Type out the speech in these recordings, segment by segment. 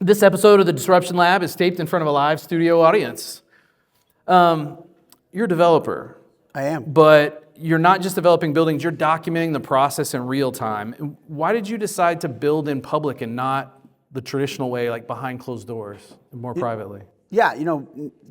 This episode of the Disruption Lab is taped in front of a live studio audience. You're a developer. I am. But you're not just developing buildings, you're documenting the process in real time. Why did you decide to build in public and not the traditional way, like behind closed doors, more privately? Yeah,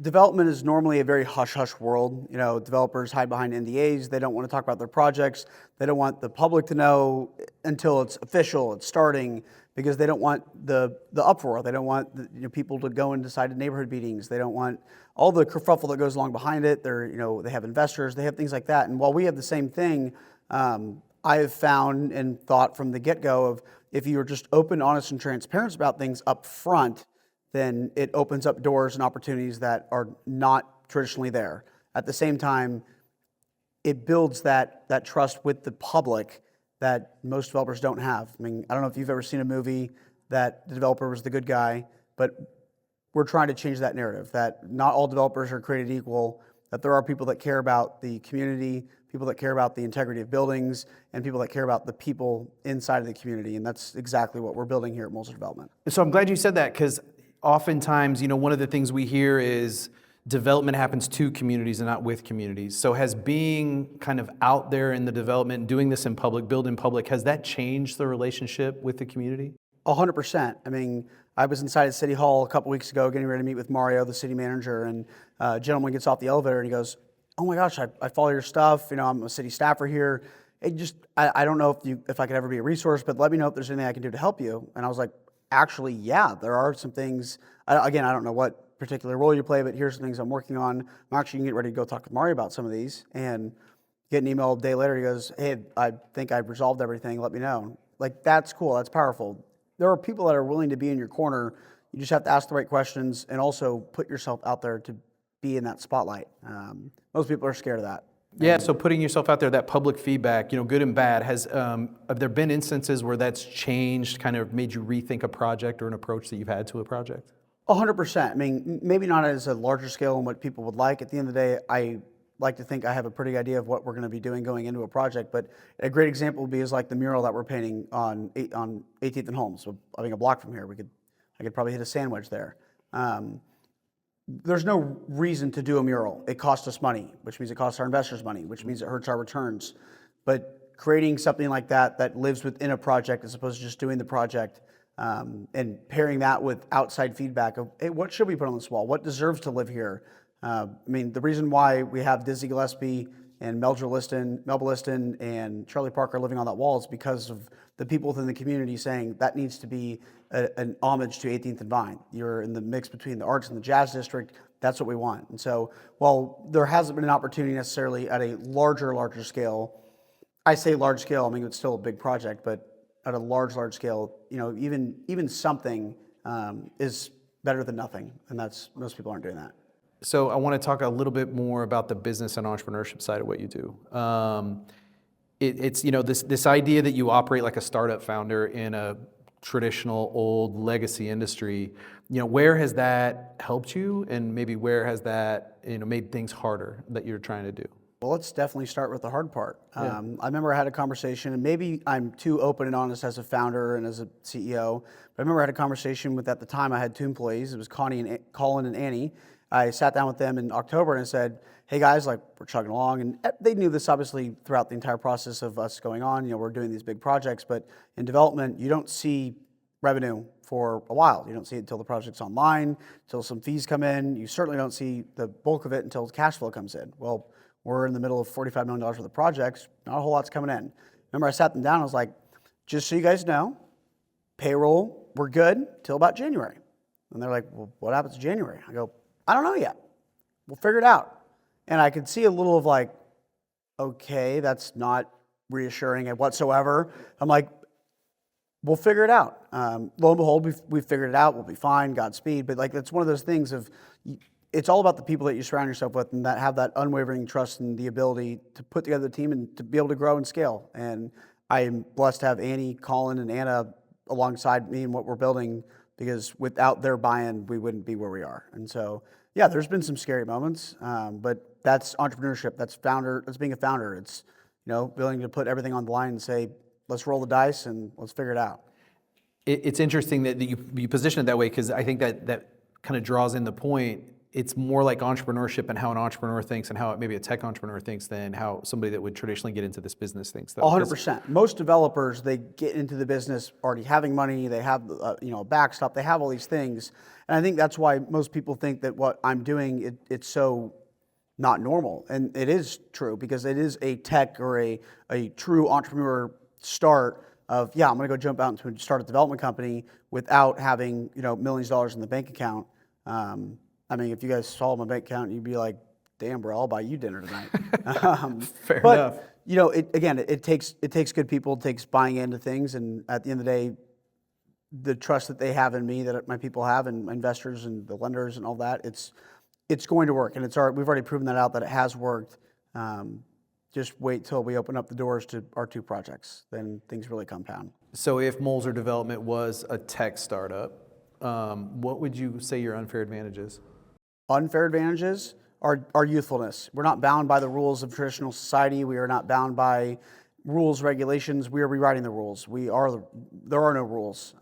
development is normally a very hush-hush world. Developers hide behind NDAs. They don't want to talk about their projects. They don't want the public to know until it's official, it's starting, because they don't want the uproar. They don't want people to go and decide at neighborhood meetings. They don't want all the kerfuffle that goes along behind it. They have investors. They have things like that. And while we have the same thing, I have found and thought from the get-go of if you're just open, honest, and transparent about things up front, then it opens up doors and opportunities that are not traditionally there. At the same time, it builds that trust with the public that most developers don't have. I mean, I don't know if you've ever seen a movie that the developer was the good guy, but we're trying to change that narrative, that not all developers are created equal, that there are people that care about the community, people that care about the integrity of buildings, and people that care about the people inside of the community. And that's exactly what we're building here at Molzer Development. So I'm glad you said that, because oftentimes, one of the things we hear is development happens to communities and not with communities. So has being kind of out there in the development, doing this in public, build in public, has that changed the relationship with the community? 100%. I mean, I was inside of City Hall a couple weeks ago getting ready to meet with Mario, the city manager, and a gentleman gets off the elevator and he goes, "Oh my gosh, I follow your stuff. I'm a city staffer here. I don't know if I could ever be a resource, but let me know if there's anything I can do to help you." And I was like, actually, yeah, there are some things. Again, I don't know what particular role you play, but here's some things I'm working on. I'm actually going to get ready to go talk to Mario about some of these, and get an email a day later. He goes, "Hey, I think I've resolved everything. Let me know." Like, that's cool. That's powerful. There are people that are willing to be in your corner. You just have to ask the right questions and also put yourself out there to be in that spotlight. Most people are scared of that. Yeah, so putting yourself out there, that public feedback, good and bad, have there been instances where that's changed, kind of made you rethink a project or an approach that you've had to a project? 100%. I mean, maybe not as a larger scale and what people would like. At the end of the day, I like to think I have a pretty idea of what we're going to be doing going into a project. But a great example would be like the mural that we're painting on 18th and Holmes. So I think a block from here, I could probably hit a sandwich there. There's no reason to do a mural. It costs us money, which means it costs our investors money, which means it hurts our returns. But creating something like that lives within a project as opposed to just doing the project, and pairing that with outside feedback of, hey, what should we put on this wall? What deserves to live here? The reason why we have Dizzy Gillespie and Melba Liston and Charlie Parker living on that wall is because of the people within the community saying that needs to be an homage to 18th and Vine. You're in the mix between the arts and the jazz district. That's what we want. And so while there hasn't been an opportunity necessarily at a larger scale, I say large scale, it's still a big project, but at a large scale, even something is better than nothing. And most people aren't doing that. So I want to talk a little bit more about the business and entrepreneurship side of what you do. It's this idea that you operate like a startup founder in a traditional old legacy industry. Where has that helped you, and maybe where has that made things harder that you're trying to do? Well, let's definitely start with the hard part. Yeah. I remember I had a conversation, and maybe I'm too open and honest as a founder and as a CEO, but I remember I had a conversation with, at the time I had 2 employees. It was Colin and Annie. I sat down with them in October and I said, "Hey guys, we're chugging along." And they knew this obviously throughout the entire process of us going on. We're doing these big projects, but in development, you don't see revenue for a while. You don't see it until the project's online, until some fees come in. You certainly don't see the bulk of it until cash flow comes in. Well, we're in the middle of $45 million worth of projects. Not a whole lot's coming in. Remember, I sat them down. I was like, "Just so you guys know, payroll, we're good till about January." And they're like, "Well, what happens in January?" I go, "I don't know yet. We'll figure it out." And I could see a little of like, okay, that's not reassuring whatsoever. I'm like, "We'll figure it out." Lo and behold, we've figured it out. We'll be fine. Godspeed. But it's one of those things of, it's all about the people that you surround yourself with and that have that unwavering trust and the ability to put together the team and to be able to grow and scale. And I am blessed to have Annie, Colin, and Anna alongside me in what we're building, because without their buy-in, we wouldn't be where we are. And so, yeah, there's been some scary moments, but that's entrepreneurship. That's being a founder. It's, willing to put everything on the line and say, let's roll the dice and let's figure it out. It's interesting that you position it that way, because I think that kind of draws in the point. It's more like entrepreneurship and how an entrepreneur thinks and how maybe a tech entrepreneur thinks than how somebody that would traditionally get into this business thinks. Though, 100%. Most developers, they get into the business already having money. They have a backstop. They have all these things, and I think that's why most people think that what I'm doing it's so not normal, and it is true because it is a tech or a true entrepreneur start of I'm going to go jump out and start a development company without having millions of dollars in the bank account. I mean, if you guys saw my bank account, you'd be like, "Damn, bro, I'll buy you dinner tonight." Fair enough. It takes good people, it takes buying into things, and at the end of the day, the trust that they have in me, that my people have, and my investors and the lenders and all that, it's going to work, and we've already proven that out that it has worked. Just wait till we open up the doors to our 2 projects, then things really compound. So if Molzer Development was a tech startup, what would you say your unfair advantage is? Unfair advantages are youthfulness. We're not bound by the rules of traditional society. We are not bound by rules, regulations. We are rewriting the rules. There are no rules.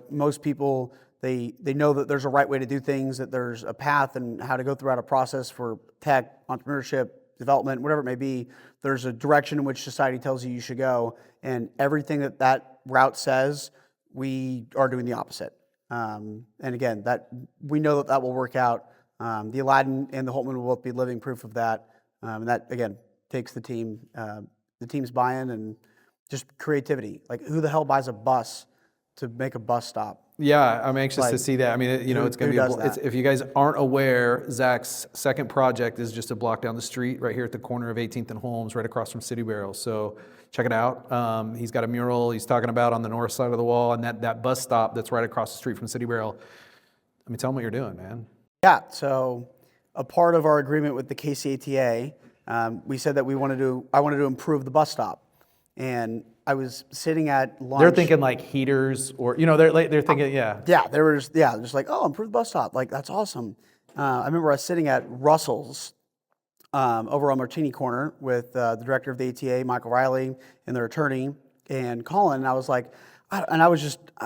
Most people, they know that there's a right way to do things, that there's a path and how to go throughout a process for tech, entrepreneurship, development, whatever it may be. There's a direction in which society tells you should go, and everything that route says, we are doing the opposite. And again, that we know that will work out. The Aladdin and the Holtman will both be living proof of that. And that again takes the team's buy-in and just creativity. Like, who the hell buys a bus to make a bus stop? Yeah, I'm anxious to see that. I mean, it's going to be. If you guys aren't aware, Zach's second project is just a block down the street, right here at the corner of 18th and Holmes, right across from City Barrel. So check it out. He's got a mural he's talking about on the north side of the wall, and that bus stop that's right across the street from City Barrel. I mean, tell him what you're doing, man. Yeah. So a part of our agreement with the KCATA, we said that I wanted to improve the bus stop, and I was sitting at lunch. They're thinking like heaters, or they're thinking just like, oh, improve the bus stop, like that's awesome. I remember I was sitting at Russell's over on Martini Corner with the director of the ATA, Michael Riley, and their attorney, and Colin. And I was like,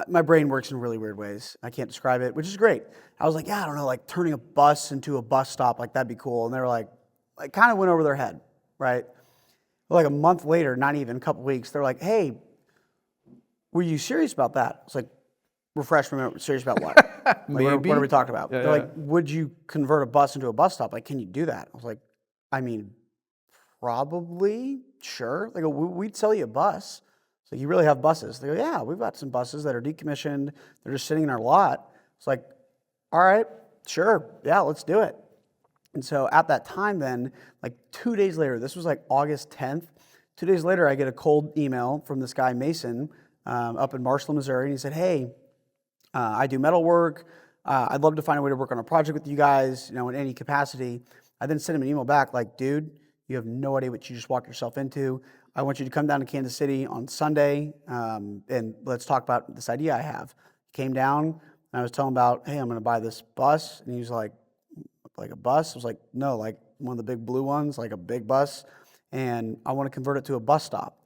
my brain works in really weird ways. I can't describe it, which is great. I was like, I don't know, like turning a bus into a bus stop, like that'd be cool. And they were like kind of went over their head, right? Like a month later, not even a couple weeks, they're like, hey, were you serious about that? It's like, refresh my memory, serious about what? What are we talking about? They're like, would you convert a bus into a bus stop? Like, can you do that? I was like, I mean, probably, sure. They go, we'd sell you a bus. So you really have buses? They go, yeah, we've got some buses that are decommissioned. They're just sitting in our lot. It's like, all right, sure, yeah, let's do it. And so at that time then, like 2 days later, this was like August 10th, 2 days later, I get a cold email from this guy, Mason, up in Marshall, Missouri, and he said, hey, I do metal work. I'd love to find a way to work on a project with you guys, in any capacity. I then sent him an email back like, dude, you have no idea what you just walked yourself into. I want you to come down to Kansas City on Sunday, and let's talk about this idea I have. He came down, and I was telling him about, hey, I'm going to buy this bus, and he was like a bus? I was like, no, like one of the big blue ones, like a big bus, and I want to convert it to a bus stop.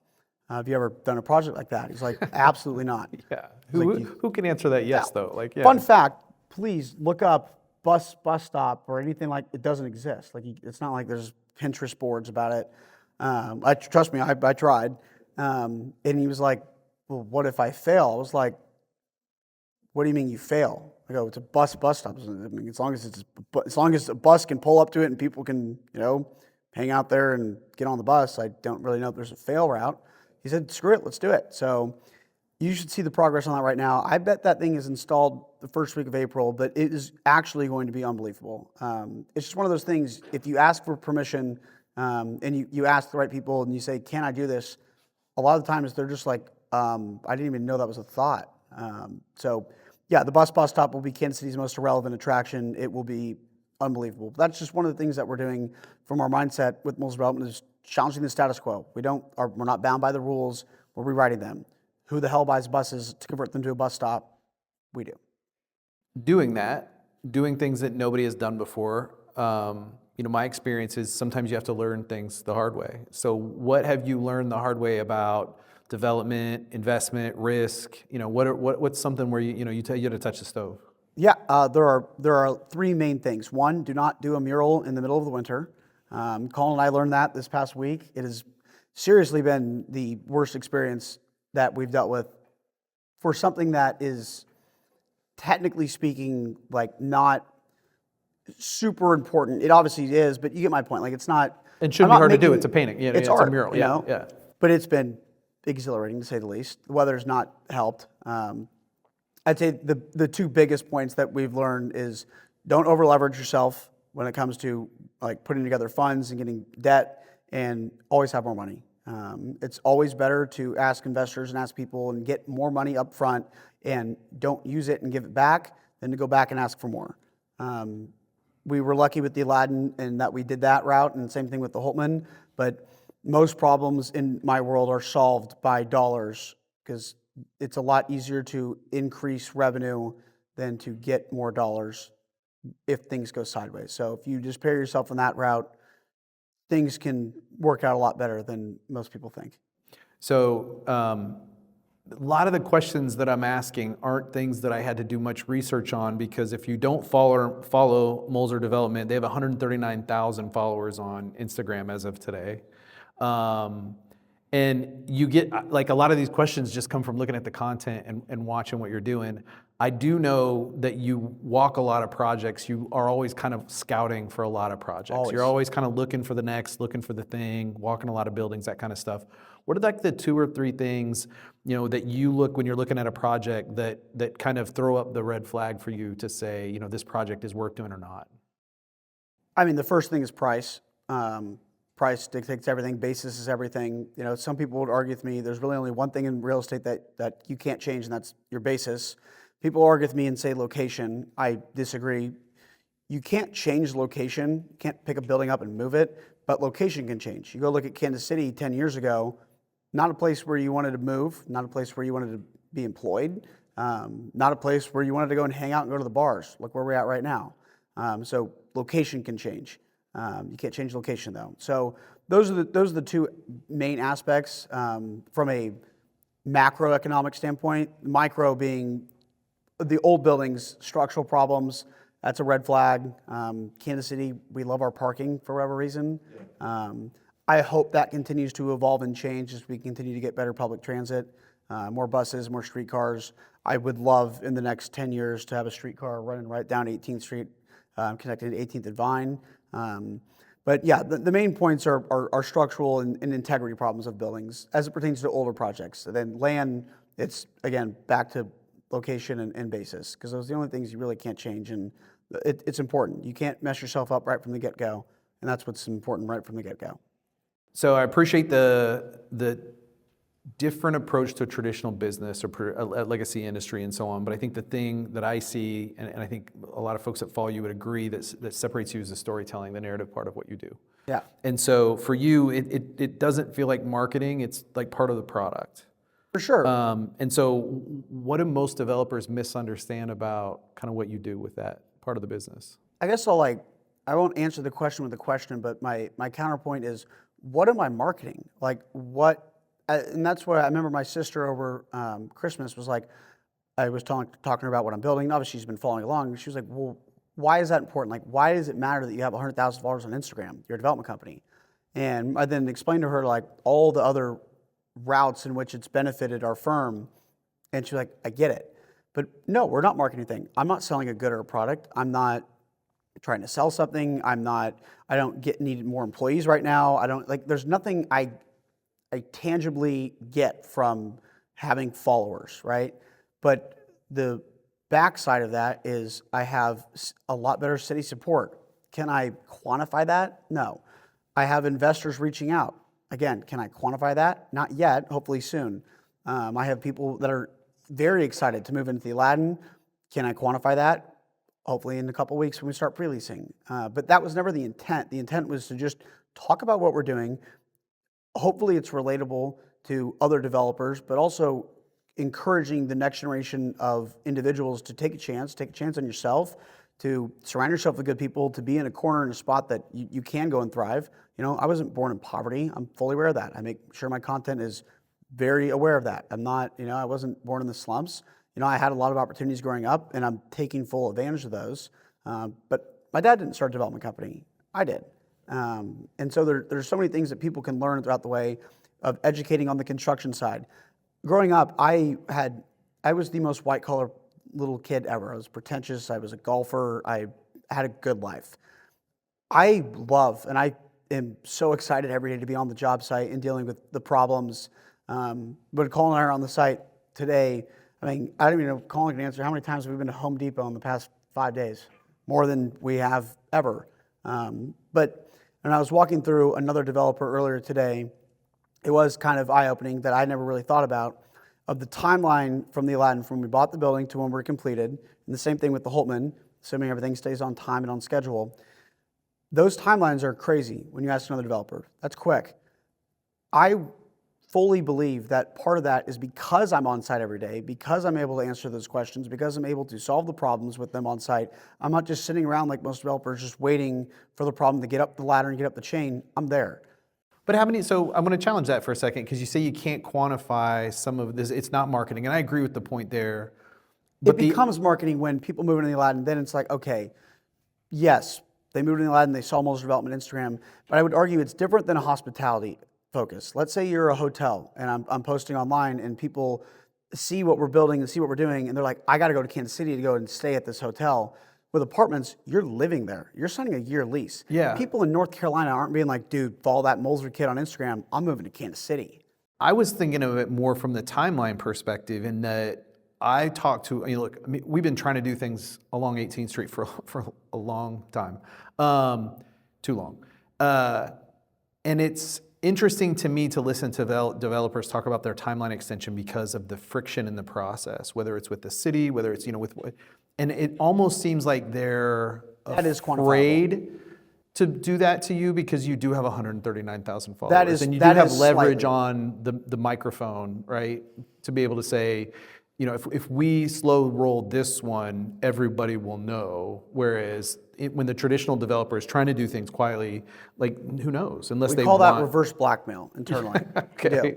Have you ever done a project like that? He's like, absolutely not. Yeah. Who can answer that yes, though? Like, yeah. Fun fact, please look up bus stop or anything like it doesn't exist. Like, it's not like there's Pinterest boards about it. Trust me, I tried. And he was like, well, what if I fail? I was like, what do you mean you fail? I go, it's a bus stop. I mean, as long as a bus can pull up to it and people can, hang out there and get on the bus, I don't really know if there's a fail route. He said, screw it, let's do it. So you should see the progress on that right now. I bet that thing is installed the first week of April, but it is actually going to be unbelievable. It's just one of those things, if you ask for permission and you ask the right people and you say, can I do this? A lot of the times they're just like, I didn't even know that was a thought. So yeah, the bus stop will be Kansas City's most irrelevant attraction. It will be unbelievable. That's just one of the things that we're doing from our mindset with Molzer Development is challenging the status quo. We're not bound by the rules. We're rewriting them. Who the hell buys buses to convert them to a bus stop? We do. Doing things that nobody has done before. My experience is sometimes you have to learn things the hard way. So what have you learned the hard way about, development, investment, risk? What's something where you had to touch the stove? Yeah, there are three main things. One, do not do a mural in the middle of the winter. Colin and I learned that this past week. It has seriously been the worst experience that we've dealt with for something that is, technically speaking, like not super important. It obviously is, but you get my point. Like it's not. It shouldn't be hard to do. It's a painting. It's art, art, a mural. Yeah. But it's been exhilarating to say the least. The weather's not helped. I'd say the two biggest points that we've learned is don't over leverage yourself when it comes to like putting together funds and getting debt, and always have more money. It's always better to ask investors and ask people and get more money up front and don't use it and give it back than to go back and ask for more. We were lucky with the Aladdin and that we did that route, and same thing with the Holtman, but most problems in my world are solved by dollars, because it's a lot easier to increase revenue than to get more dollars if things go sideways. So if you just pair yourself on that route, things can work out a lot better than most people think. So a lot of the questions that I'm asking aren't things that I had to do much research on, because if you don't follow Molzer Development, they have 139,000 followers on Instagram as of today. And you get, like, a lot of these questions just come from looking at the content and watching what you're doing. I do know that you walk a lot of projects. You are always kind of scouting for a lot of projects. Always. You're always kind of looking for the next, looking for the thing, walking a lot of buildings, that kind of stuff. What are like the 2 or 3 things, that you look when you're looking at a project that kind of throw up the red flag for you to say, this project is worth doing or not? I mean, the first thing is price. Price dictates everything. Basis is everything. Some people would argue with me, there's really only one thing in real estate that you can't change, and that's your basis. People argue with me and say location. I disagree. You can't change location. You can't pick a building up and move it, but location can change. You go look at Kansas City 10 years ago, not a place where you wanted to move, not a place where you wanted to be employed, not a place where you wanted to go and hang out and go to the bars. Look where we're at right now. So location can change. You can't change location though. So those are the 2 main aspects from a macroeconomic standpoint. Micro being the old buildings, structural problems. That's a red flag. Kansas City, we love our parking for whatever reason. I hope that continues to evolve and change as we continue to get better public transit, more buses, more streetcars. I would love in the next 10 years to have a streetcar running right down 18th Street, connected to 18th and Vine. But yeah, the main points are structural and integrity problems of buildings as it pertains to older projects. And then land, it's again back to location and basis, because those are the only things you really can't change, and it's important. You can't mess yourself up right from the get-go, and that's what's important right from the get-go. So I appreciate the different approach to a traditional business or a legacy industry and so on. But I think the thing that I see, and I think a lot of folks that follow you would agree, that separates you is the storytelling, the narrative part of what you do. Yeah. And so for you, it doesn't feel like marketing. It's like part of the product. For sure. And so what do most developers misunderstand about kind of what you do with that part of the business? I guess I won't answer the question with a question, but my counterpoint is, what am I marketing? Like what? And that's what I remember my sister over Christmas was like, I was talking to her about what I'm building. Obviously, she's been following along. She was like, well, why is that important? Like, why does it matter that you have 100,000 followers on Instagram? You're a development company. And I then explained to her like all the other routes in which it's benefited our firm. And she's like, I get it. But no, we're not marketing anything. I'm not selling a good or a product. I'm not trying to sell something. I don't need more employees right now. There's nothing I tangibly get from having followers, right? But the backside of that is I have a lot better city support. Can I quantify that? No. I have investors reaching out. Again, can I quantify that? Not yet, hopefully soon. I have people that are very excited to move into the Aladdin. Can I quantify that? Hopefully in a couple weeks when we start pre-leasing. But that was never the intent. The intent was to just talk about what we're doing. Hopefully it's relatable to other developers, but also encouraging the next generation of individuals to take a chance on yourself, to surround yourself with good people, to be in a corner in a spot that you can go and thrive. I wasn't born in poverty. I'm fully aware of that. I make sure my content is very aware of that. I'm not, I wasn't born in the slumps. I had a lot of opportunities growing up, and I'm taking full advantage of those. But my dad didn't start a development company. I did. And so there's so many things that people can learn throughout the way of educating on the construction side. Growing up, I was the most white-collar little kid ever. I was pretentious. I was a golfer. I had a good life. I love, and I am so excited every day to be on the job site and dealing with the problems. But Colin and I are on the site today. I don't even know if Colin can answer how many times have we been to Home Depot in the past 5 days? More than we have ever. But when I was walking through another developer earlier today, it was kind of eye-opening that I never really thought about, of the timeline from the Aladdin, from when we bought the building to when we're completed, and the same thing with the Holtman, assuming everything stays on time and on schedule. Those timelines are crazy when you ask another developer. That's quick. I fully believe that part of that is because I'm on site every day, because I'm able to answer those questions, because I'm able to solve the problems with them on site. I'm not just sitting around like most developers just waiting for the problem to get up the ladder and get up the chain. I'm there. But so I'm going to challenge that for a second, because you say you can't quantify some of this. It's not marketing, and I agree with the point there. But it becomes marketing when people move into the Aladdin. Then it's like, okay, yes, they moved into the Aladdin, they saw Molzer Development Instagram, but I would argue it's different than a hospitality focus. Let's say you're a hotel, and I'm posting online, and people see what we're building and see what we're doing, and they're like, I got to go to Kansas City to go and stay at this hotel. With apartments, you're living there. You're signing a year lease. Yeah. People in North Carolina aren't being like, dude, follow that Molzer kid on Instagram. I'm moving to Kansas City. I was thinking of it more from the timeline perspective, in that I talked to, we've been trying to do things along 18th Street for a long time, too long. And it's interesting to me to listen to developers talk about their timeline extension because of the friction in the process, whether it's with the city, whether it's, and it almost seems like they're afraid to do that to you, because you do have 139,000 followers. And you do have leverage on the microphone, right? To be able to say, if we slow roll this one, everybody will know. Whereas when the traditional developer is trying to do things quietly, who knows? Unless we call that reverse blackmail internally. Okay.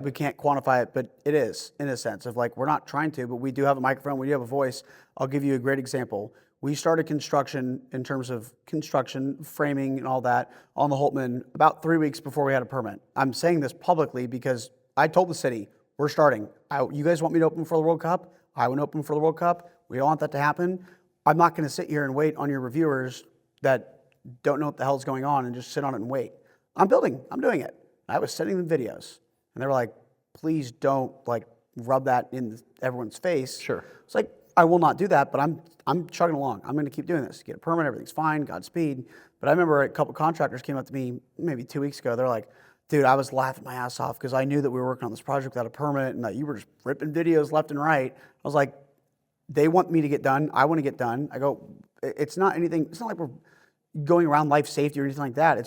We can't quantify it, but it is, in a sense of we're not trying to, but we do have a microphone, we do have a voice. I'll give you a great example. We started construction, in terms of construction, framing and all that, on the Holtman about 3 weeks before we had a permit. I'm saying this publicly because I told the city, we're starting. You guys want me to open for the World Cup? I want to open for the World Cup. We don't want that to happen. I'm not going to sit here and wait on your reviewers that don't know what the hell's going on and just sit on it and wait. I'm building. I'm doing it. I was sending them videos, and they were like, please don't rub that in everyone's face. Sure. It's like, I will not do that, but I'm chugging along. I'm going to keep doing this. Get a permit, everything's fine, Godspeed. But I remember a couple contractors came up to me maybe 2 weeks ago. They're like, dude, I was laughing my ass off because I knew that we were working on this project without a permit and that you were just ripping videos left and right. I was like, they want me to get done. I want to get done. I go, it's not anything. It's not like we're going around life safety or anything like that.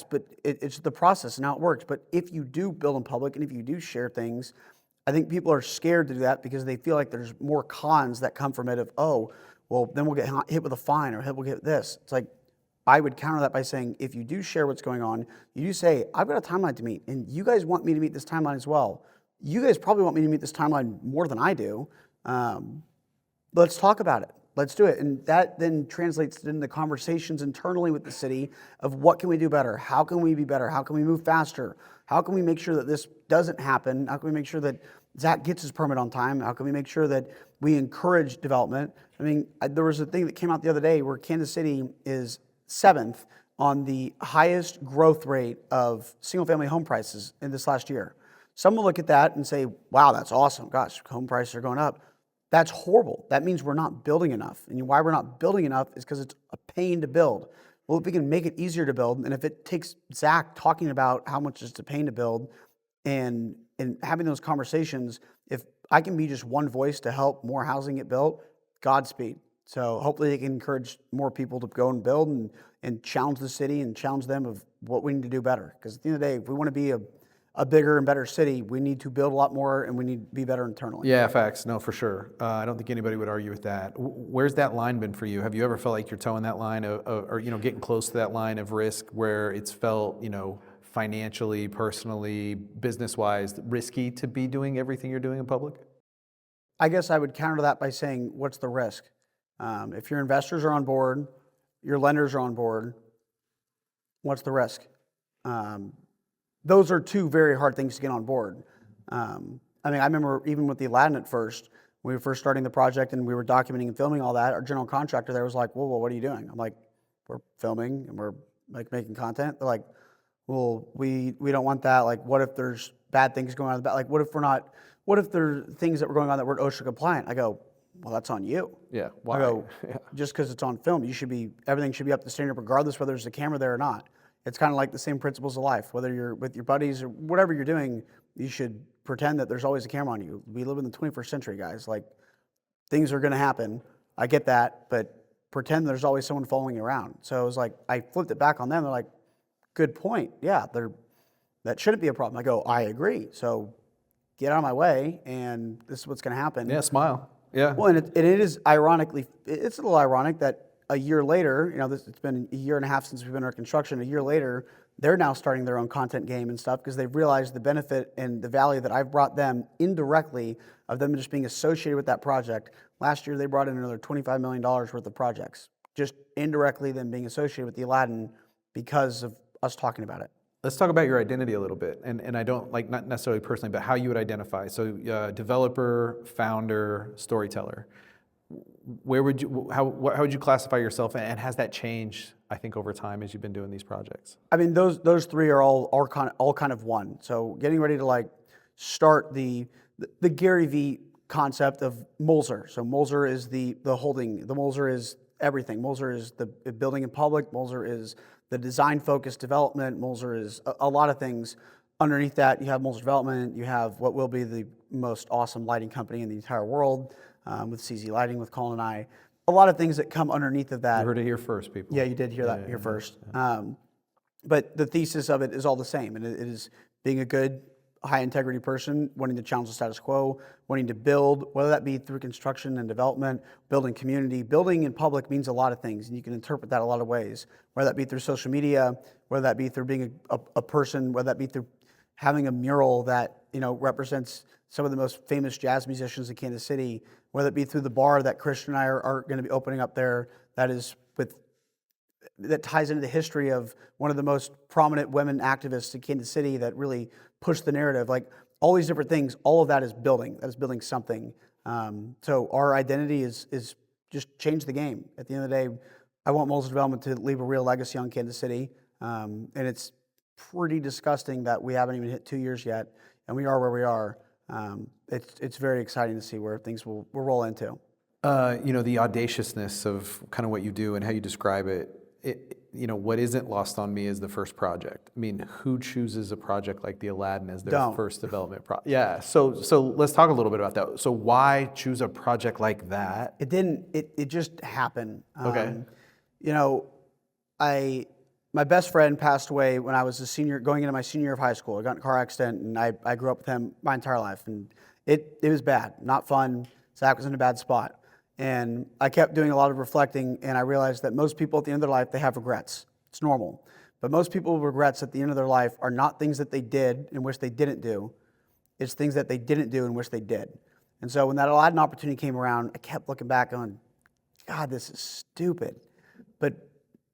It's the process and how it works. But if you do build in public and if you do share things, I think people are scared to do that because they feel like there's more cons that come from it of, oh, well, then we'll get hit with a fine or we'll get this. It's like, I would counter that by saying, if you do share what's going on, you do say, I've got a timeline to meet, and you guys want me to meet this timeline as well. You guys probably want me to meet this timeline more than I do. Let's talk about it. Let's do it. And that then translates into conversations internally with the city of what can we do better? How can we be better? How can we move faster? How can we make sure that this doesn't happen? How can we make sure that Zach gets his permit on time? How can we make sure that we encourage development? There was a thing that came out the other day where Kansas City is 7th on the highest growth rate of single-family home prices in this last year. Some will look at that and say, wow, that's awesome. Gosh, home prices are going up. That's horrible. That means we're not building enough. And why we're not building enough is because it's a pain to build. Well, if we can make it easier to build, and if it takes Zach talking about how much it's a pain to build and having those conversations, if I can be just one voice to help more housing get built, Godspeed. So hopefully they can encourage more people to go and build and challenge the city and challenge them of what we need to do better. Because at the end of the day, if we want to be a bigger and better city, we need to build a lot more and we need to be better internally. Yeah, facts. No, for sure. I don't think anybody would argue with that. Where's that line been for you? Have you ever felt like you're towing that line or getting close to that line of risk where it's felt, financially, personally, business-wise, risky to be doing everything you're doing in public? I guess I would counter that by saying, what's the risk? If your investors are on board, your lenders are on board, what's the risk? Those are two very hard things to get on board. I remember even with the Aladdin at first, when we were first starting the project and we were documenting and filming all that, our general contractor there was like, whoa, what are you doing? I'm like, we're filming and we're like making content. They're like, well, we don't want that. Like, what if there's bad things going on in the back? Like, what if there are things that were going on that weren't OSHA compliant? I go, well, that's on you. Yeah. Why? I go, just because it's on film, everything should be up to standard regardless whether there's a camera there or not. It's kind of like the same principles of life. Whether you're with your buddies or whatever you're doing, you should pretend that there's always a camera on you. We live in the 21st century, guys. Like, things are going to happen. I get that, but pretend there's always someone following you around. So it was like, I flipped it back on them. They're like, good point. Yeah, that shouldn't be a problem. I go, I agree. So get out of my way, and this is what's going to happen. Yeah, smile. Yeah. Well, and it is ironically, it's a little ironic that a year later, it's been a year and a half since we've been under construction. A year later, they're now starting their own content game and stuff because they've realized the benefit and the value that I've brought them indirectly of them just being associated with that project. Last year, they brought in another $25 million worth of projects, just indirectly them being associated with the Aladdin because of us talking about it. Let's talk about your identity a little bit, and I don't like not necessarily personally, but how you would identify. So, developer, founder, storyteller. How would you classify yourself, and has that changed? I think over time as you've been doing these projects. I mean, those three are all kind of one. So, getting ready to like start the Gary V concept of Molzer. So, Molzer is the holding. The Molzer is everything. Molzer is the building in public. Molzer is the design-focused development. Molzer is a lot of things. Underneath that, you have Molzer Development. You have what will be the most awesome lighting company in the entire world with CZ Lighting, with Colin and I. A lot of things that come underneath of that. You heard it here first, people. Yeah, you did hear that here first. But the thesis of it is all the same, and it is being a good, high-integrity person, wanting to challenge the status quo, wanting to build, whether that be through construction and development, building community. Building in public means a lot of things, and you can interpret that a lot of ways, whether that be through social media, whether that be through being a person, whether that be through having a mural that represents some of the most famous jazz musicians in Kansas City, whether it be through the bar that Christian and I are going to be opening up there that ties into the history of one of the most prominent women activists in Kansas City that really pushed the narrative. Like, all these different things, all of that is building. That is building something. So our identity is just change the game. At the end of the day, I want Molzer Development to leave a real legacy on Kansas City. And it's pretty disgusting that we haven't even hit 2 years yet, and we are where we are. It's very exciting to see where things will roll into. The audaciousness of kind of what you do and how you describe it, what isn't lost on me is the first project. I mean, who chooses a project like the Aladdin as their first development project? Yeah, so let's talk a little bit about that. So why choose a project like that? It just happened. Okay. My best friend passed away when I was a senior, going into my senior year of high school. I got in a car accident, and I grew up with him my entire life, and it was bad, not fun. Zach was in a bad spot. And I kept doing a lot of reflecting, and I realized that most people at the end of their life, they have regrets. It's normal. But most people's regrets at the end of their life are not things that they did and wish they didn't do. It's things that they didn't do and wish they did. And so when that Aladdin opportunity came around, I kept looking back on, God, this is stupid. But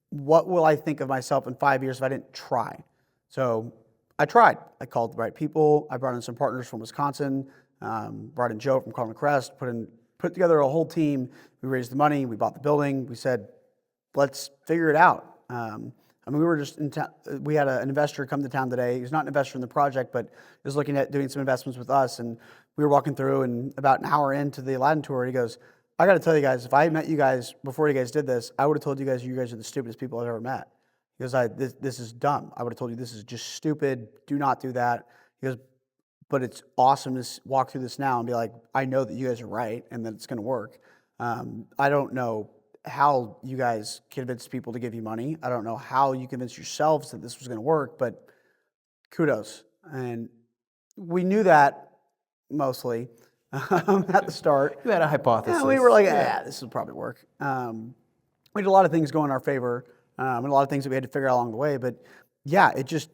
what will I think of myself in 5 years if I didn't try? So I tried. I called the right people. I brought in some partners from Wisconsin, brought in Joe from Carlin Crest, put together a whole team. We raised the money. We bought the building. We said, let's figure it out. We were just in town. We had an investor come to town today. He's not an investor in the project, but is looking at doing some investments with us. And we were walking through, and about an hour into the Aladdin tour, he goes, I got to tell you guys, if I met you guys before you guys did this, I would have told you guys are the stupidest people I've ever met. He goes, this is dumb. I would have told you this is just stupid. Do not do that. He goes, but it's awesome to walk through this now and be like, I know that you guys are right and that it's going to work. I don't know how you guys convinced people to give you money. I don't know how you convinced yourselves that this was going to work, but kudos. And we knew that mostly at the start. You had a hypothesis. Yeah, we were like, this will probably work. We did a lot of things go in our favor, and a lot of things that we had to figure out along the way. But yeah, it just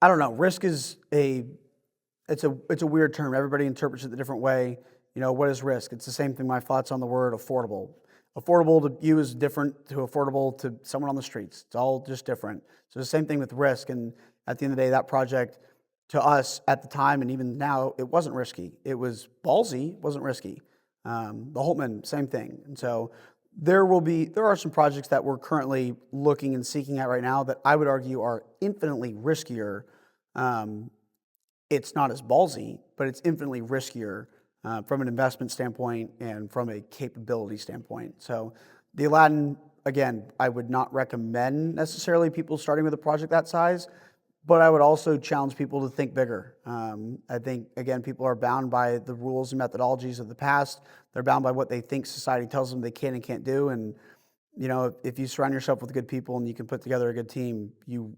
I don't know. Risk is it's a weird term. Everybody interprets it a different way. What is risk? It's the same thing. My thoughts on the word affordable. Affordable to you is different to affordable to someone on the streets. It's all just different. So the same thing with risk. And at the end of the day, that project to us at the time and even now, it wasn't risky. It was ballsy, it wasn't risky. The Holtman, same thing. And so there are some projects that we're currently looking and seeking at right now that I would argue are infinitely riskier. It's not as ballsy, but it's infinitely riskier from an investment standpoint and from a capability standpoint. So the Aladdin, again, I would not recommend necessarily people starting with a project that size, but I would also challenge people to think bigger. I think, again, people are bound by the rules and methodologies of the past. They're bound by what they think society tells them they can and can't do. And, if you surround yourself with good people and you can put together a good team, you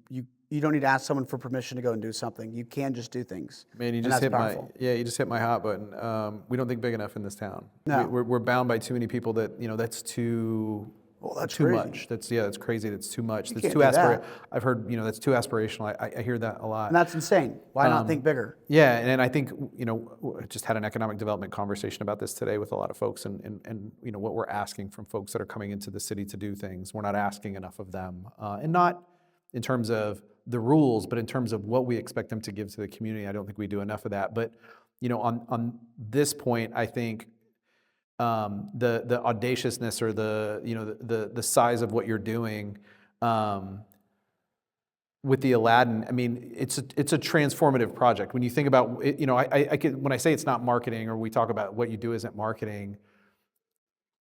don't need to ask someone for permission to go and do something. You can just do things. Man, you just hit my hot button. We don't think big enough in this town. No. We're bound by too many people that, that's too... Well, that's too crazy. much. That's crazy. That's too much. That's can't too do that. I've heard, that's too aspirational. I hear that a lot. And that's insane. Why not think bigger? Yeah, and I think, I just had an economic development conversation about this today with a lot of folks and what we're asking from folks that are coming into the city to do things. We're not asking enough of them. And not in terms of the rules, but in terms of what we expect them to give to the community. I don't think we do enough of that. But, on this point, I think the audaciousness or the size of what you're doing with the Aladdin, I mean, it's a transformative project. When you think about it, when I say it's not marketing or we talk about what you do isn't marketing,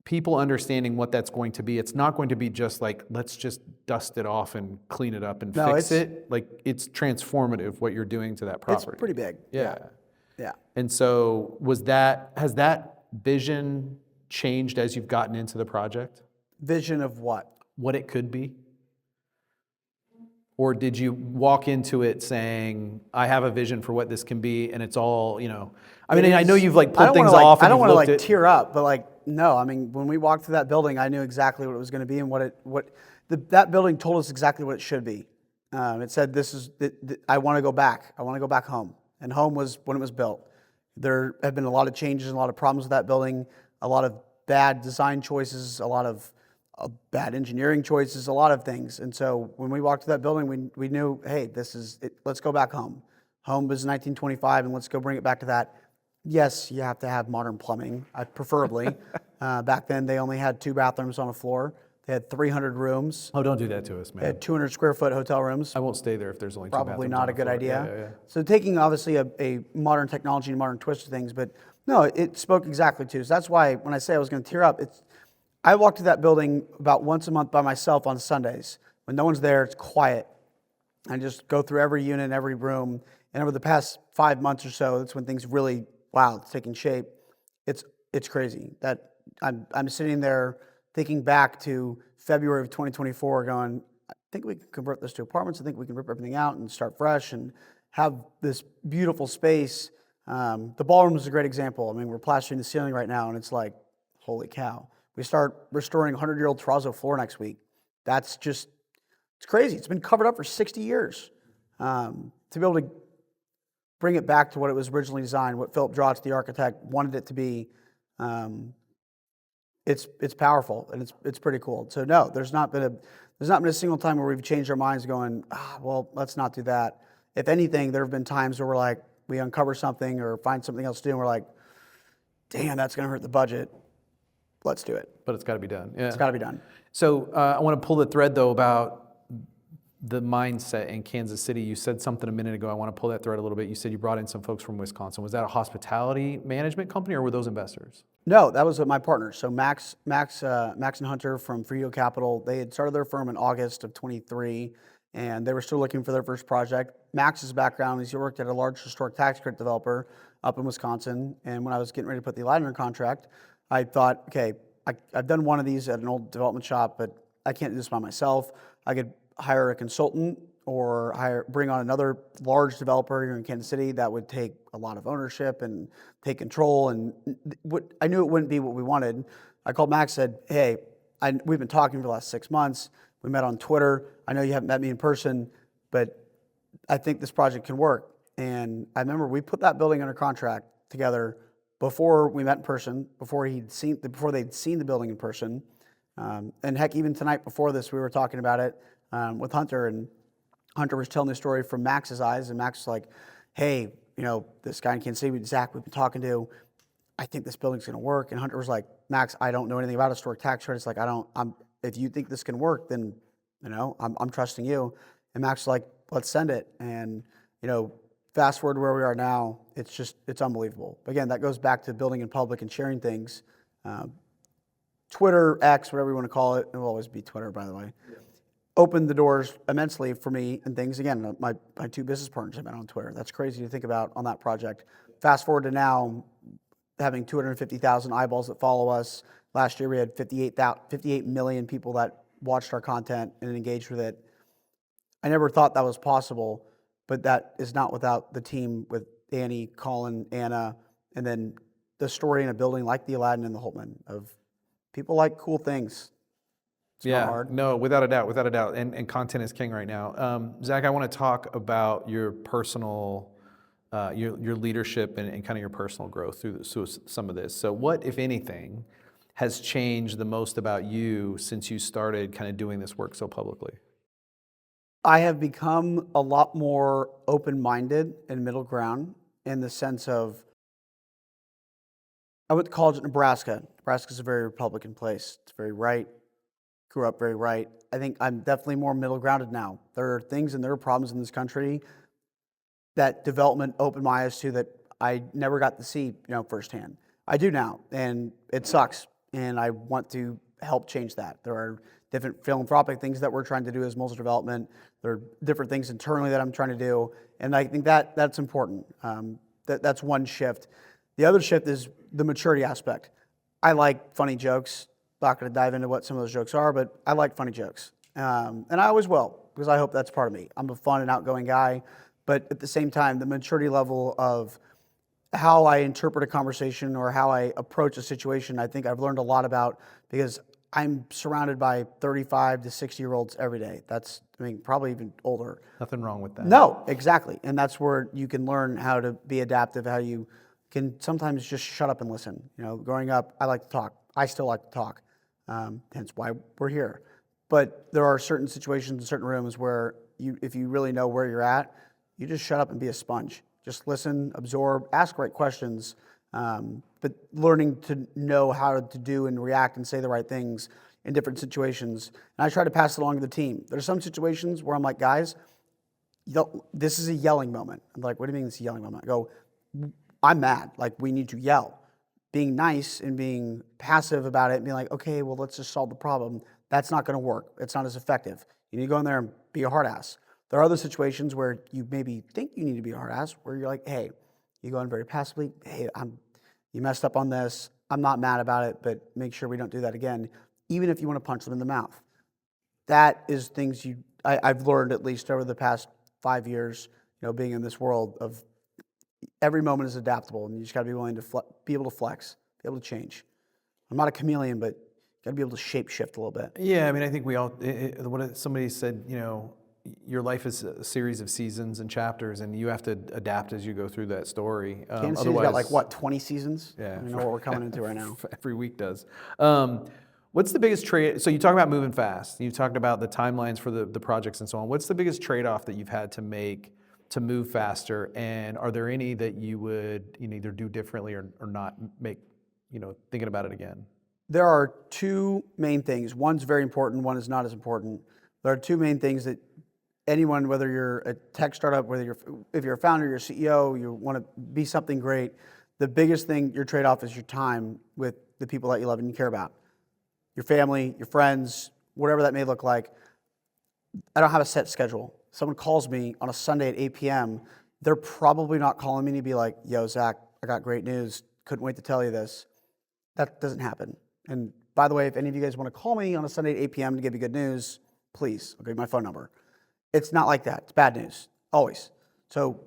people understanding what that's going to be, it's not going to be just like, let's just dust it off and clean it up and fix it. Like, it's transformative what you're doing to that property. It's pretty big. Yeah. And so has that vision changed as you've gotten into the project? Vision of what? What it could be? Or did you walk into it saying, I have a vision for what this can be, and it's all, I know you've pulled things off. I don't want to tear up, but no, when we walked through that building, I knew exactly what it was going to be and that building told us exactly what it should be. It said, I want to go back. I want to go back home. And home was when it was built. There have been a lot of changes and a lot of problems with that building, a lot of bad design choices, a lot of bad engineering choices, a lot of things. And so when we walked to that building, we knew, hey, this is it. Let's go back home. Home was 1925, and let's go bring it back to that. Yes, you have to have modern plumbing, preferably. Back then, they only had 2 bathrooms on a floor. They had 300 rooms. Oh, don't do that to us, man. They had 200 square foot hotel rooms. I won't stay there if there's only 2 bathrooms. Probably not a good idea. Yeah. So taking obviously a modern technology and modern twist to things, but no, it spoke exactly to. So that's why when I say I was going to tear up, I walk to that building about once a month by myself on Sundays. When no one's there, it's quiet. I just go through every unit, every room, and over the past 5 months or so, that's when things really, it's taking shape. It's crazy that I'm sitting there thinking back to February of 2024 going, I think we can convert this to apartments. I think we can rip everything out and start fresh and have this beautiful space. The ballroom is a great example. We're plastering the ceiling right now, and it's like, holy cow. We start restoring 100-year-old terrazzo floor next week. It's crazy. It's been covered up for 60 years. To be able to bring it back to what it was originally designed, what Philip Drotz, the architect, wanted it to be, it's powerful and it's pretty cool. So no, there's not been a single time where we've changed our minds going, well, let's not do that. If anything, there have been times where we're like, we uncover something or find something else to do, and we're like, damn, that's going to hurt the budget. Let's do it. But it's got to be done. Yeah. It's got to be done. So I want to pull the thread, though, about the mindset in Kansas City. You said something a minute ago. I want to pull that thread a little bit. You said you brought in some folks from Wisconsin. Was that a hospitality management company, or were those investors? No, that was my partners. So Max and Hunter from Frio Capital, they had started their firm in August of 23, and they were still looking for their first project. Max's background is he worked at a large historic tax credit developer up in Wisconsin, and when I was getting ready to put the Aladdin under contract, I thought, okay, I've done one of these at an old development shop, but I can't do this by myself. I could hire a consultant or bring on another large developer here in Kansas City that would take a lot of ownership and take control. And I knew it wouldn't be what we wanted. I called Max, said, hey, we've been talking for the last 6 months. We met on Twitter. I know you haven't met me in person, but I think this project can work. And I remember we put that building under contract together before we met in person, before they'd seen the building in person. And heck, even tonight before this, we were talking about it with Hunter, and Hunter was telling the story from Max's eyes, and Max was like, hey, this guy in Kansas City, Zach, we've been talking to, I think this building's going to work. And Hunter was like, Max, I don't know anything about historic tax credits. Like, if you think this can work, then, I'm trusting you. And Max was like, let's send it. And, fast forward to where we are now, it's unbelievable. Again, that goes back to building in public and sharing things. Twitter, X, whatever you want to call it will always be Twitter, by the way, opened the doors immensely for me and things. Again, my 2 business partners have been on Twitter. That's crazy to think about on that project. Fast forward to now, having 250,000 eyeballs that follow us. Last year we had 58 million people that watched our content and engaged with it. I never thought that was possible, but that is not without the team with Annie, Colin, Anna, and then the story in a building like the Aladdin and the Holtman of people like cool things. It's not hard. No, without a doubt. And content is king right now. Zach, I want to talk about your personal, your leadership and kind of your personal growth through some of this. So what, if anything, has changed the most about you since you started kind of doing this work so publicly? I have become a lot more open-minded and middle ground in the sense of, I went to college in Nebraska. Nebraska's a very Republican place. It's very right. Grew up very right. I think I'm definitely more middle grounded now. There are things and there are problems in this country that development opened my eyes to that I never got to see, firsthand. I do now, and it sucks. And I want to help change that. There are different philanthropic things that we're trying to do as Molzer Development. There are different things internally that I'm trying to do, and I think that's important. That's one shift. The other shift is the maturity aspect. I like funny jokes. Not going to dive into what some of those jokes are, but I like funny jokes. And I always will, because I hope that's part of me. I'm a fun and outgoing guy, but at the same time, the maturity level of how I interpret a conversation or how I approach a situation, I think I've learned a lot about, because I'm surrounded by 35 to 60-year-olds every day. Probably even older. Nothing wrong with that. No, exactly. And that's where you can learn how to be adaptive, how you can sometimes just shut up and listen. Growing up, I like to talk. I still like to talk. Hence why we're here. But there are certain situations in certain rooms where if you really know where you're at, you just shut up and be a sponge. Just listen, absorb, ask right questions, but learning to know how to do and react and say the right things in different situations. And I try to pass it along to the team. There's some situations where I'm like, guys, this is a yelling moment. I'm like, what do you mean this is a yelling moment? I go, I'm mad. Like, we need to yell. Being nice and being passive about it and being like, okay, well, let's just solve the problem. That's not going to work. It's not as effective. You need to go in there and be a hard ass. There are other situations where you maybe think you need to be a hard ass, where you're like, hey, you go in very passively. Hey, you messed up on this. I'm not mad about it, but make sure we don't do that again, even if you want to punch them in the mouth. That is things I've learned, at least over the past 5 years, being in this world of every moment is adaptable, and you just got to be willing to be able to flex, be able to change. I'm not a chameleon, but you got to be able to shape shift a little bit. Yeah, I think we all. Somebody said, your life is a series of seasons and chapters, and you have to adapt as you go through that story. Kansas City's got 20 seasons? Yeah, I know what we're coming into right now. Every week does. What's the biggest trade? So you talk about moving fast. You talked about the timelines for the projects and so on. What's the biggest trade-off that you've had to make to move faster? And are there any that you would either do differently or not make, thinking about it again? There are 2 main things. One's very important, one is not as important. There are 2 main things that anyone, whether you're a tech startup, if you're a founder, you're a CEO, you want to be something great, the biggest thing, your trade-off, is your time with the people that you love and you care about. Your family, your friends, whatever that may look like. I don't have a set schedule. Someone calls me on a Sunday at 8 p.m., they're probably not calling me to be like, yo, Zach, I got great news. Couldn't wait to tell you this. That doesn't happen. And by the way, if any of you guys want to call me on a Sunday at 8 p.m. to give you good news, please, I'll give you my phone number. It's not like that. It's bad news, always. So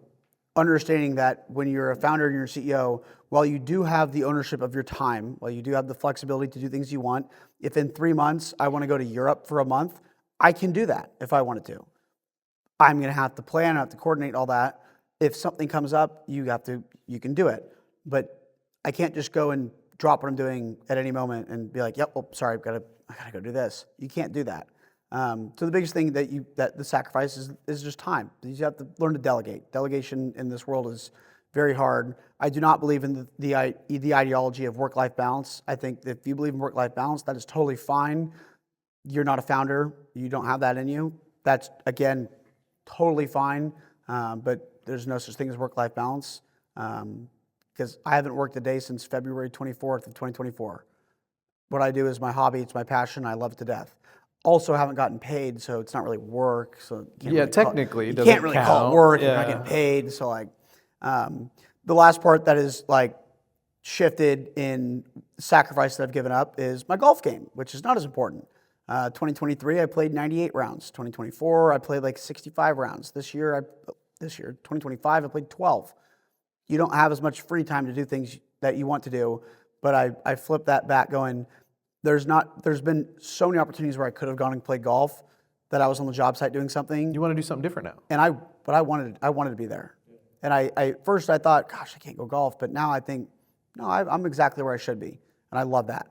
understanding that when you're a founder and you're a CEO, while you do have the ownership of your time, while you do have the flexibility to do things you want, if in 3 months I want to go to Europe for a month, I can do that if I wanted to. I'm going to have to plan, I have to coordinate all that. If something comes up, you can do it. But I can't just go and drop what I'm doing at any moment and be like, yep, oh, sorry, I gotta go do this. You can't do that. So the biggest thing that the sacrifice is just time. You have to learn to delegate. Delegation in this world is very hard. I do not believe in the ideology of work-life balance. I think that if you believe in work-life balance, that is totally fine. You're not a founder. You don't have that in you. That's, again, totally fine. But there's no such thing as work-life balance. Because I haven't worked a day since February 24th of 2024. What I do is my hobby, it's my passion, I love it to death. Also haven't gotten paid, so it's not really work. So technically it you doesn't can't really count. call it work if you're not getting paid. So like, the last part that is like shifted in sacrifice that I've given up is my golf game, which is not as important. 2023, I played 98 rounds. 2024, I played like 65 rounds. This year, 2025, I played 12. You don't have as much free time to do things that you want to do, but I flipped that back going, there's been so many opportunities where I could have gone and played golf that I was on the job site doing something. You want to do something different now. And I wanted to be there. And at first I thought, gosh, I can't go golf. But now I think, no, I'm exactly where I should be. And I love that.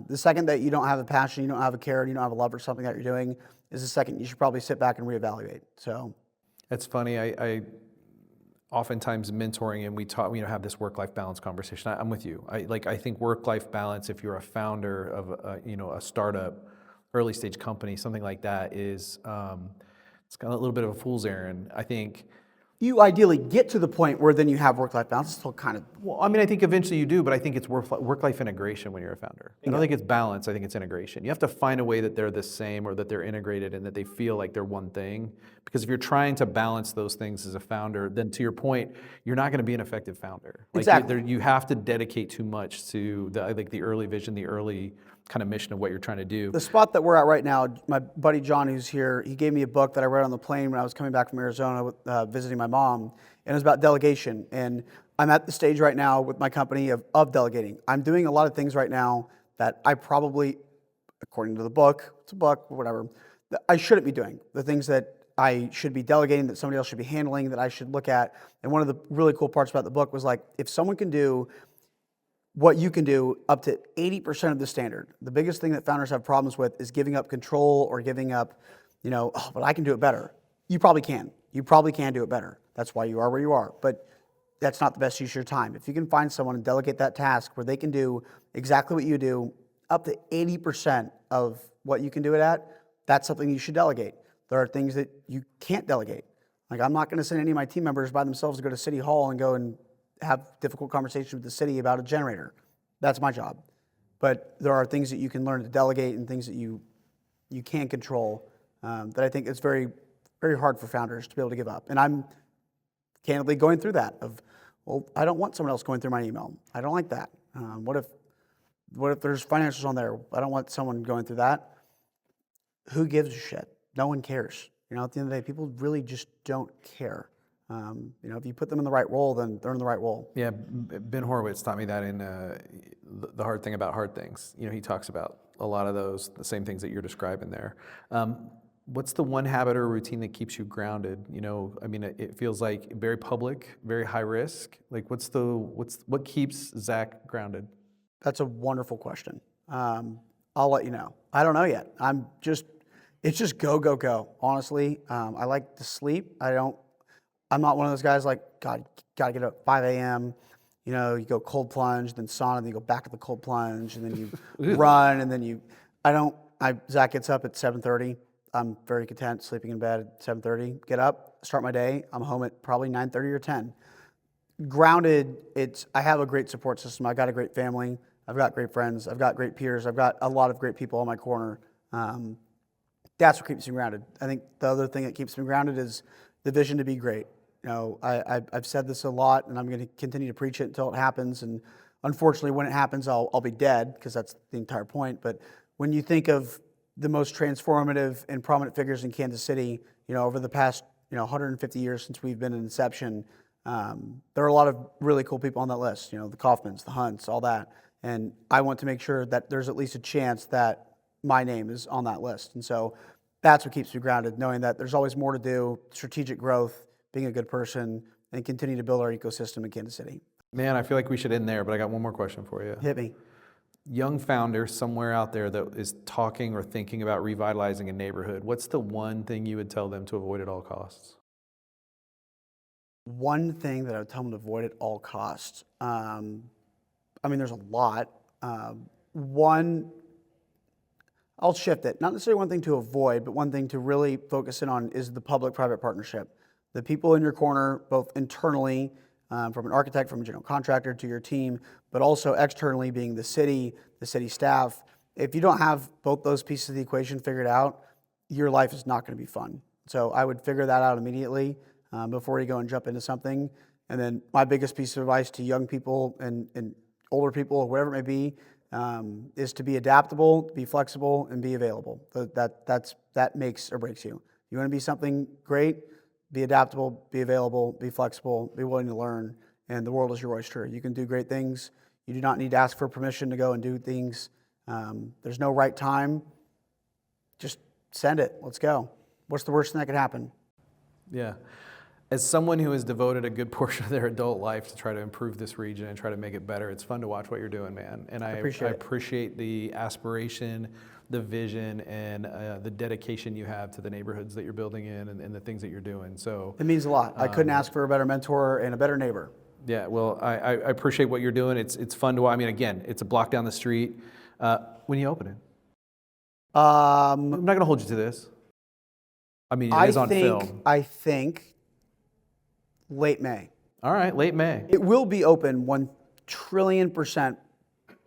The second that you don't have a passion, you don't have a care, you don't have a love for something that you're doing is the second you should probably sit back and reevaluate. So that's funny. I oftentimes mentoring and we talk, have this work-life balance conversation. I'm with you. I think work-life balance, if you're a founder of a startup, early stage company, something like that is, it's kind of a little bit of a fool's errand. I think you ideally get to the point where then you have work-life balance. It's still kind of... Well, I think eventually you do, but I think it's work-life integration when you're a founder. I don't think it's balance, I think it's integration. You have to find a way that they're the same or that they're integrated and that they feel like they're one thing. Because if you're trying to balance those things as a founder, then to your point, you're not going to be an effective founder. Exactly. You have to dedicate too much to the early vision, the early kind of mission of what you're trying to do. The spot that we're at right now, my buddy John, who's here, he gave me a book that I read on the plane when I was coming back from Arizona visiting my mom, and it was about delegation. And I'm at the stage right now with my company of delegating. I'm doing a lot of things right now that I probably, according to the book, it's a book, whatever, that I shouldn't be doing. The things that I should be delegating, that somebody else should be handling, that I should look at. And one of the really cool parts about the book was like, if someone can do what you can do up to 80% of the standard. The biggest thing that founders have problems with is giving up control or giving up, but I can do it better. You probably can. You probably can do it better. That's why you are where you are. But that's not the best use of your time. If you can find someone and delegate that task where they can do exactly what you do, up to 80% of what you can do it at, that's something you should delegate. There are things that you can't delegate. Like I'm not going to send any of my team members by themselves to go to City Hall and go and have difficult conversations with the city about a generator. That's my job. But there are things that you can learn to delegate and things that you can control that I think is very, very hard for founders to be able to give up. And I'm candidly going through that of, well, I don't want someone else going through my email. I don't like that. What if there's financials on there? I don't want someone going through that. Who gives a shit? No one cares. At the end of the day, people really just don't care. If you put them in the right role, then they're in the right role. Yeah, Ben Horowitz taught me that in The Hard Thing About Hard Things. He talks about a lot of the same things that you're describing there. What's the one habit or routine that keeps you grounded? It feels like very public, very high risk. Like what keeps Zach grounded? That's a wonderful question. I'll let you know. I don't know yet. It's just go. Honestly, I like to sleep. I'm not one of those guys like, God, gotta get up at 5 a.m. You go cold plunge, then sauna, then you go back to the cold plunge, and then you run, and then Zach gets up at 7:30. I'm very content sleeping in bed at 7:30. Get up, start my day. I'm home at probably 9:30 or 10. Grounded, I have a great support system. I've got a great family. I've got great friends. I've got great peers. I've got a lot of great people on my corner. That's what keeps me grounded. I think the other thing that keeps me grounded is the vision to be great. I've said this a lot, and I'm going to continue to preach it until it happens. And unfortunately, when it happens, I'll be dead because that's the entire point. But when you think of the most transformative and prominent figures in Kansas City, over the past 150 years since we've been in inception, there are a lot of really cool people on that list. The Kaufmans, the Hunts, all that. And I want to make sure that there's at least a chance that my name is on that list. And so that's what keeps me grounded, knowing that there's always more to do, strategic growth, being a good person, and continue to build our ecosystem in Kansas City. Man, I feel like we should end there, but I got one more question for you. Hit me. Young founder somewhere out there that is talking or thinking about revitalizing a neighborhood, what's the one thing you would tell them to avoid at all costs? One thing that I would tell them to avoid at all costs. I mean, there's a lot. One, I'll shift it. Not necessarily one thing to avoid, but one thing to really focus in on is the public-private partnership. The people in your corner, both internally, from an architect, from a general contractor to your team, but also externally being the city staff. If you don't have both those pieces of the equation figured out, your life is not going to be fun. So I would figure that out immediately before you go and jump into something. And then my biggest piece of advice to young people and older people, or whatever it may be, is to be adaptable, be flexible, and be available. That makes or breaks you. You want to be something great, be adaptable, be available, be flexible, be willing to learn, and the world is your oyster. You can do great things. You do not need to ask for permission to go and do things. There's no right time. Just send it. Let's go. What's the worst thing that could happen? Yeah. As someone who has devoted a good portion of their adult life to try to improve this region and try to make it better, it's fun to watch what you're doing, man. And I appreciate the aspiration, the vision, and the dedication you have to the neighborhoods that you're building in and the things that you're doing. So it means a lot. I couldn't ask for a better mentor and a better neighbor. Yeah, well, I appreciate what you're doing. It's fun to watch. I mean, again, it's a block down the street. When you open it? I'm not going to hold you to this. I mean, it is on film. I think late May. All right, late May. It will be open 1,000,000,000,000%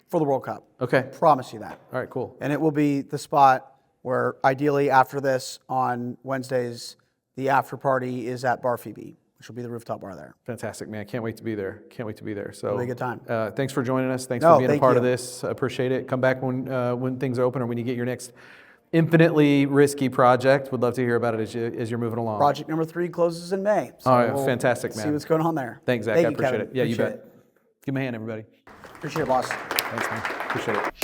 for the World Cup. Okay. Promise you that. All right, cool. And it will be the spot where ideally after this on Wednesdays, the after party is at Bar Phoebe, which will be the rooftop bar there. Fantastic, man. Can't wait to be there. So it'll be a good time. Thanks for joining us. Thanks for being a part of this. Appreciate it. Come back when things are open or when you get your next infinitely risky project. Would love to hear about it as you're moving along. Project number 3 closes in May. So all right, fantastic, man. See what's going on there. Thanks, Zach. I appreciate it. Yeah, appreciate you bet. Give me a hand, everybody. Appreciate it, boss. Thanks, man. Appreciate it.